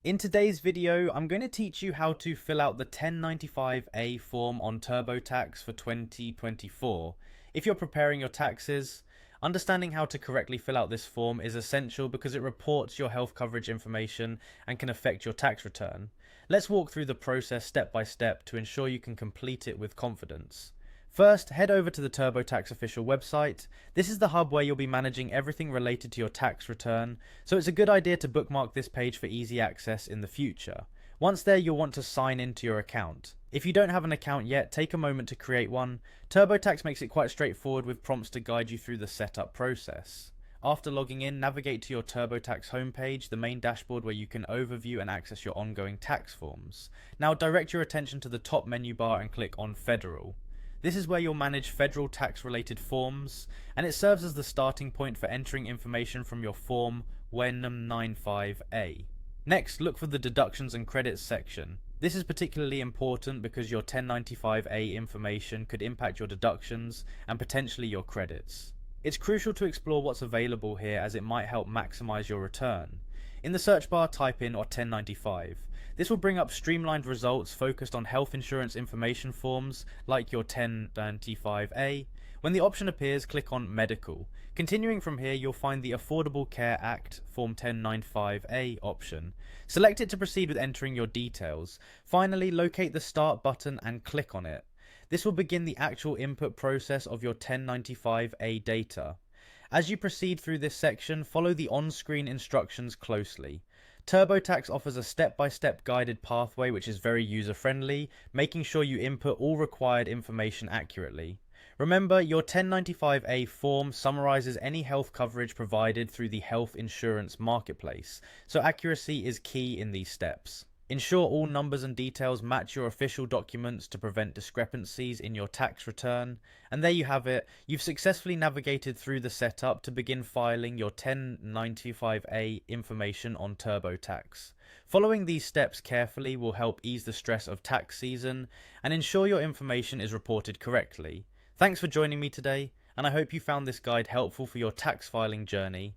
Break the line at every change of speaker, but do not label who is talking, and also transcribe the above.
In today's video, I'm going to teach you how to fill out the 1095A form on TurboTax for 2024. If you're preparing your taxes, understanding how to correctly fill out this form is essential because it reports your health coverage information and can affect your tax return. Let's walk through the process step by step to ensure you can complete it with confidence. First, head over to the TurboTax official website. This is the hub where you'll be managing everything related to your tax return, so it's a good idea to bookmark this page for easy access in the future. Once there, you'll want to sign into your account. If you don't have an account yet, take a moment to create one. TurboTax makes it quite straightforward with prompts to guide you through the setup process. After logging in, navigate to your TurboTax homepage, the main dashboard where you can overview and access your ongoing tax forms. Now direct your attention to the top menu bar and click on Federal. This is where you'll manage federal tax related forms, and it serves as the starting point for entering information from your form WENM95A. Next, look for the deductions and credits section. This is particularly important because your 1095A information could impact your deductions and potentially your credits. It's crucial to explore what's available here as it might help maximize your return. In the search bar, type in or 1095. This will bring up streamlined results focused on health insurance information forms like your 1095A. When the option appears, click on Medical. Continuing from here, you'll find the Affordable Care Act Form 1095A option. Select it to proceed with entering your details. Finally, locate the Start button and click on it. This will begin the actual input process of your 1095A data. As you proceed through this section, follow the on-screen instructions closely. TurboTax offers a step-by-step guided pathway which is very user-friendly, making sure you input all required information accurately. Remember, your 1095A form summarizes any health coverage provided through the health insurance marketplace, so accuracy is key in these steps. Ensure all numbers and details match your official documents to prevent discrepancies in your tax return. And there you have it. You've successfully navigated through the setup to begin filing your 1095A information on TurboTax. Following these steps carefully will help ease the stress of tax season and ensure your information is reported correctly. Thanks for joining me today, and I hope you found this guide helpful for your tax filing journey.